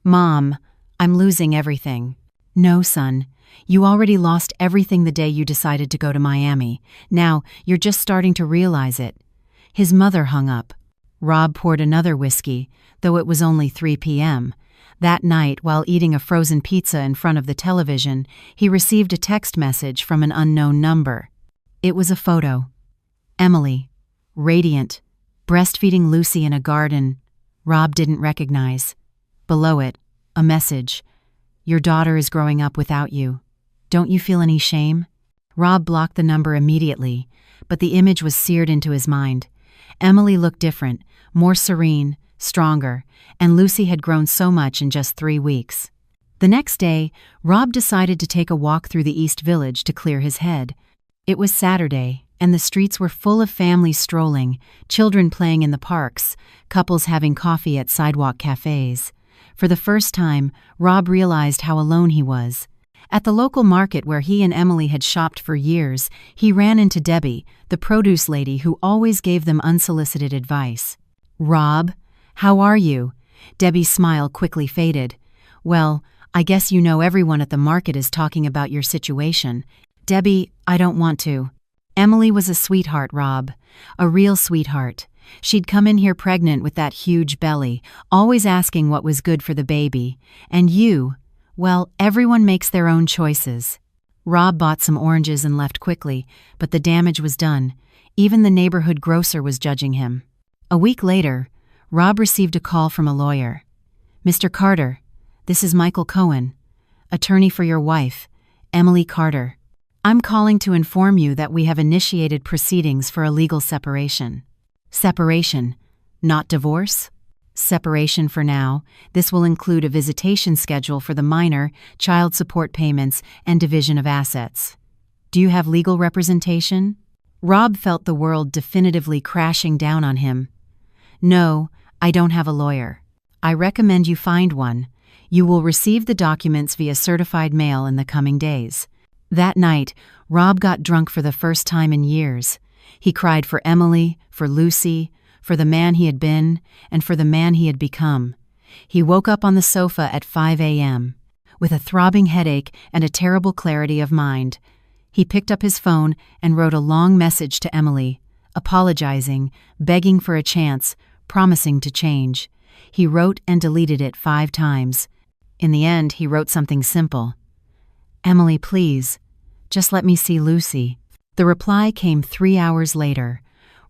"Mom, I'm losing everything." "No, son. You already lost everything the day you decided to go to Miami. Now, you're just starting to realize it." His mother hung up. Rob poured another whiskey, though it was only 3 p.m. That night, while eating a frozen pizza in front of the television, he received a text message from an unknown number. It was a photo. Emily, radiant, breastfeeding Lucy in a garden Rob didn't recognize. Below it, a message. "Your daughter is growing up without you. Don't you feel any shame?" Rob blocked the number immediately, but the image was seared into his mind. Emily looked different, more serene, stronger, and Lucy had grown so much in just 3 weeks. The next day, Rob decided to take a walk through the East Village to clear his head. It was Saturday, and the streets were full of families strolling, children playing in the parks, couples having coffee at sidewalk cafes. For the first time, Rob realized how alone he was. At the local market where he and Emily had shopped for years, he ran into Debbie, the produce lady who always gave them unsolicited advice. "Rob, how are you?" Debbie's smile quickly faded. "Well, I guess you know everyone at the market is talking about your situation." "Debbie, I don't want to." Emily was a sweetheart, Rob. A real sweetheart. She'd come in here pregnant with that huge belly, always asking what was good for the baby. And you, well, everyone makes their own choices. Rob bought some oranges and left quickly, but the damage was done. Even the neighborhood grocer was judging him. A week later, Rob received a call from a lawyer. "Mr. Carter, this is Michael Cohen, attorney for your wife, Emily Carter." I'm calling to inform you that we have initiated proceedings for a legal separation. Separation, not divorce? Separation for now. This will include a visitation schedule for the minor, child support payments, and division of assets. Do you have legal representation? Rob felt the world definitively crashing down on him. No, I don't have a lawyer. I recommend you find one. You will receive the documents via certified mail in the coming days. That night, Rob got drunk for the first time in years. He cried for Emily, for Lucy, for the man he had been, and for the man he had become. He woke up on the sofa at 5 a.m. with a throbbing headache and a terrible clarity of mind. He picked up his phone and wrote a long message to Emily, apologizing, begging for a chance, promising to change. He wrote and deleted it 5 times. In the end, he wrote something simple. Emily, please, just let me see Lucy. The reply came 3 hours later.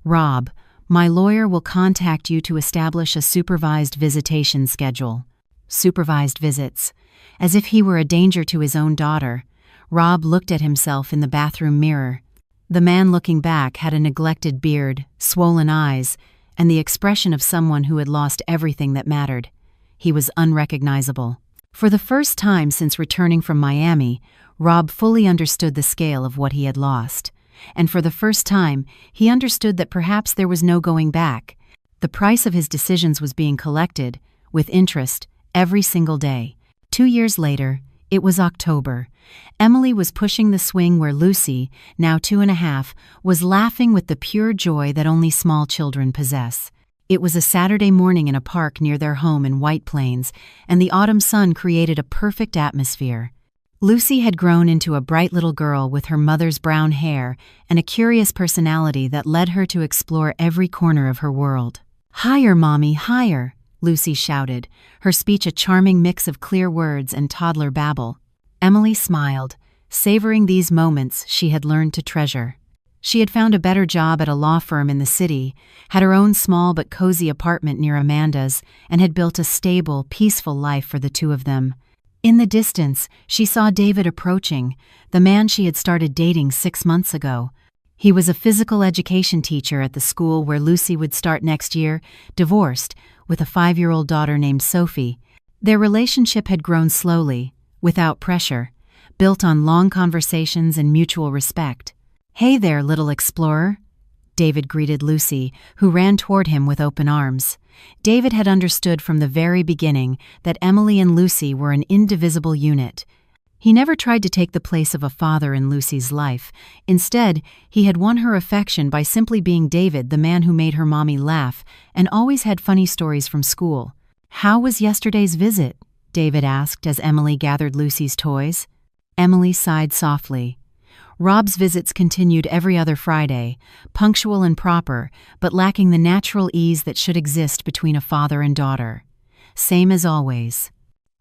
Rob, my lawyer will contact you to establish a supervised visitation schedule. Supervised visits. As if he were a danger to his own daughter, Rob looked at himself in the bathroom mirror. The man looking back had a neglected beard, swollen eyes, and the expression of someone who had lost everything that mattered. He was unrecognizable. For the first time since returning from Miami, Rob fully understood the scale of what he had lost. And for the first time, he understood that perhaps there was no going back. The price of his decisions was being collected, with interest, every single day. 2 years later, it was October. Emily was pushing the swing where Lucy, now 2.5, was laughing with the pure joy that only small children possess. It was a Saturday morning in a park near their home in White Plains, and the autumn sun created a perfect atmosphere. Lucy had grown into a bright little girl with her mother's brown hair and a curious personality that led her to explore every corner of her world. "Higher, Mommy, higher," Lucy shouted, her speech a charming mix of clear words and toddler babble. Emily smiled, savoring these moments she had learned to treasure. She had found a better job at a law firm in the city, had her own small but cozy apartment near Amanda's, and had built a stable, peaceful life for the two of them. In the distance, she saw David approaching, the man she had started dating 6 months ago. He was a physical education teacher at the school where Lucy would start next year, divorced, with a 5-year-old daughter named Sophie. Their relationship had grown slowly, without pressure, built on long conversations and mutual respect. "Hey there, little explorer," David greeted Lucy, who ran toward him with open arms. David had understood from the very beginning that Emily and Lucy were an indivisible unit. He never tried to take the place of a father in Lucy's life. Instead, he had won her affection by simply being David, the man who made her mommy laugh and always had funny stories from school. "How was yesterday's visit?" David asked as Emily gathered Lucy's toys. Emily sighed softly. Rob's visits continued every other Friday, punctual and proper, but lacking the natural ease that should exist between a father and daughter. Same as always.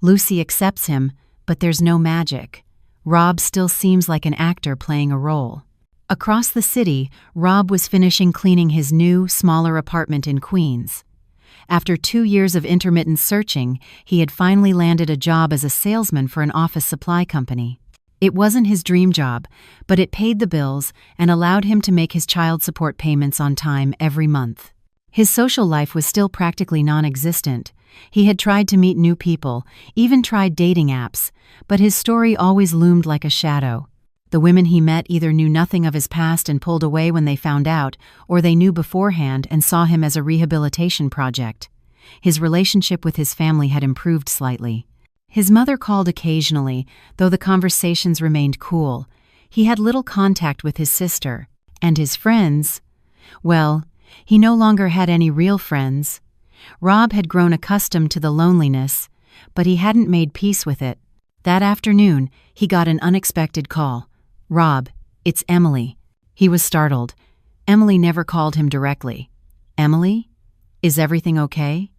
Lucy accepts him, but there's no magic. Rob still seems like an actor playing a role. Across the city, Rob was finishing cleaning his new, smaller apartment in Queens. After 2 years of intermittent searching, he had finally landed a job as a salesman for an office supply company. It wasn't his dream job, but it paid the bills and allowed him to make his child support payments on time every month. His social life was still practically non-existent. He had tried to meet new people, even tried dating apps, but his story always loomed like a shadow. The women he met either knew nothing of his past and pulled away when they found out, or they knew beforehand and saw him as a rehabilitation project. His relationship with his family had improved slightly. His mother called occasionally, though the conversations remained cool. He had little contact with his sister. And his friends? Well, he no longer had any real friends. Rob had grown accustomed to the loneliness, but he hadn't made peace with it. That afternoon, he got an unexpected call. "Rob, it's Emily." He was startled. Emily never called him directly. "Emily? Is everything okay?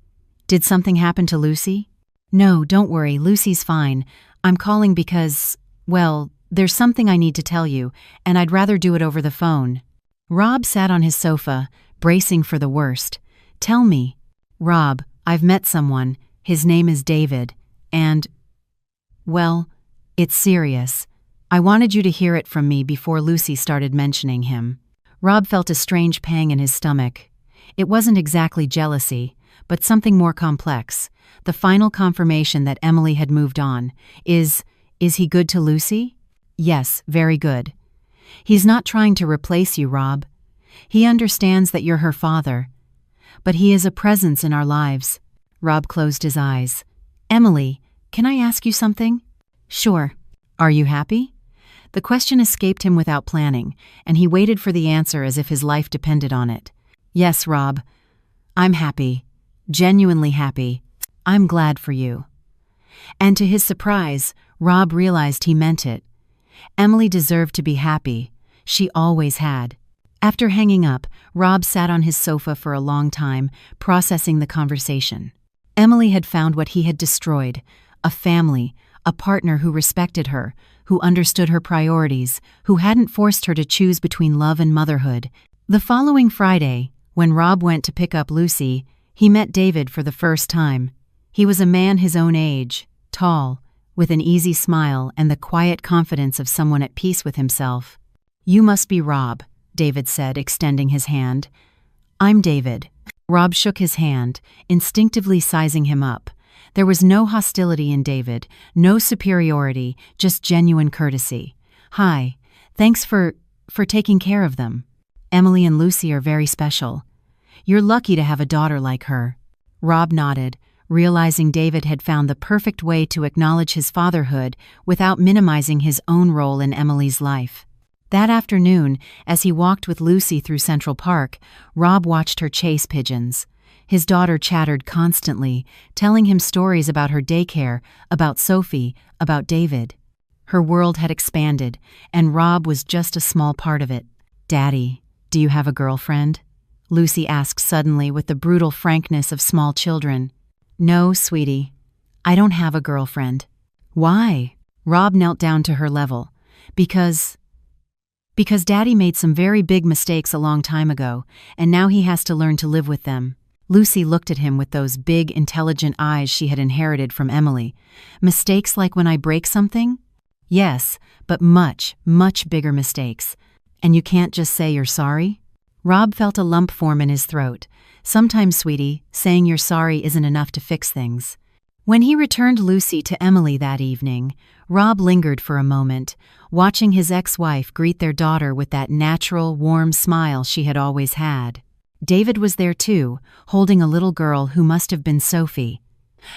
Did something happen to Lucy?" "No, don't worry, Lucy's fine. I'm calling because, well, there's something I need to tell you, and I'd rather do it over the phone." Rob sat on his sofa, bracing for the worst. "Tell me." "Rob, I've met someone. His name is David, and, well, it's serious. I wanted you to hear it from me before Lucy started mentioning him." Rob felt a strange pang in his stomach. It wasn't exactly jealousy, but something more complex. The final confirmation that Emily had moved on. Is he good to Lucy? Yes, very good. He's not trying to replace you, Rob. He understands that you're her father. But he is a presence in our lives. Rob closed his eyes. Emily, can I ask you something? Sure. Are you happy? The question escaped him without planning, and he waited for the answer as if his life depended on it. Yes, Rob. I'm happy. Genuinely happy. I'm glad for you. And to his surprise, Rob realized he meant it. Emily deserved to be happy. She always had. After hanging up, Rob sat on his sofa for a long time, processing the conversation. Emily had found what he had destroyed: a family, a partner who respected her, who understood her priorities, who hadn't forced her to choose between love and motherhood. The following Friday, when Rob went to pick up Lucy, he met David for the first time. He was a man his own age, tall, with an easy smile and the quiet confidence of someone at peace with himself. "You must be Rob," David said, extending his hand. "I'm David." Rob shook his hand, instinctively sizing him up. There was no hostility in David, no superiority, just genuine courtesy. "Hi, thanks for taking care of them. Emily and Lucy are very special. You're lucky to have a daughter like her." Rob nodded, realizing David had found the perfect way to acknowledge his fatherhood without minimizing his own role in Emily's life. That afternoon, as he walked with Lucy through Central Park, Rob watched her chase pigeons. His daughter chattered constantly, telling him stories about her daycare, about Sophie, about David. Her world had expanded, and Rob was just a small part of it. "Daddy, do you have a girlfriend?" Lucy asked suddenly with the brutal frankness of small children. "No, sweetie. I don't have a girlfriend." "Why?" Rob knelt down to her level. Because Daddy made some very big mistakes a long time ago, and now he has to learn to live with them." Lucy looked at him with those big, intelligent eyes she had inherited from Emily. "Mistakes like when I break something?" "Yes, but much, much bigger mistakes. And you can't just say you're sorry?" Rob felt a lump form in his throat. "Sometimes, sweetie, saying you're sorry isn't enough to fix things." When he returned Lucy to Emily that evening, Rob lingered for a moment, watching his ex-wife greet their daughter with that natural, warm smile she had always had. David was there too, holding a little girl who must have been Sophie.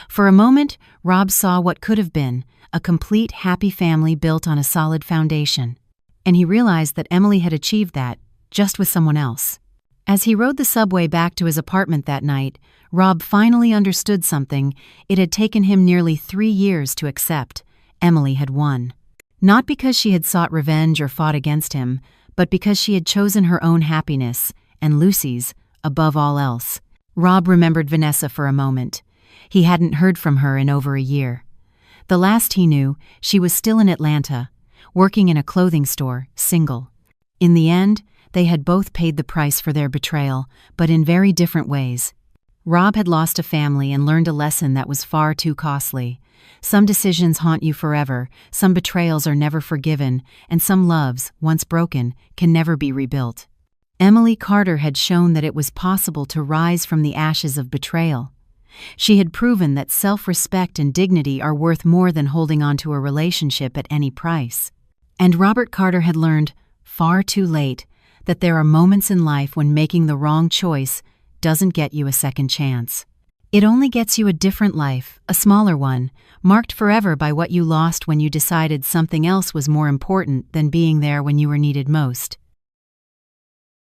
For a moment, Rob saw what could have been, a complete, happy family built on a solid foundation. And he realized that Emily had achieved that, just with someone else. As he rode the subway back to his apartment that night, Rob finally understood something it had taken him nearly 3 years to accept. Emily had won. Not because she had sought revenge or fought against him, but because she had chosen her own happiness, and Lucy's, above all else. Rob remembered Vanessa for a moment. He hadn't heard from her in over a year. The last he knew, she was still in Atlanta, working in a clothing store, single. In the end, they had both paid the price for their betrayal, but in very different ways. Rob had lost a family and learned a lesson that was far too costly. Some decisions haunt you forever, some betrayals are never forgiven, and some loves, once broken, can never be rebuilt. Emily Carter had shown that it was possible to rise from the ashes of betrayal. She had proven that self-respect and dignity are worth more than holding on to a relationship at any price. And Robert Carter had learned, far too late, that there are moments in life when making the wrong choice doesn't get you a second chance. It only gets you a different life, a smaller one, marked forever by what you lost when you decided something else was more important than being there when you were needed most.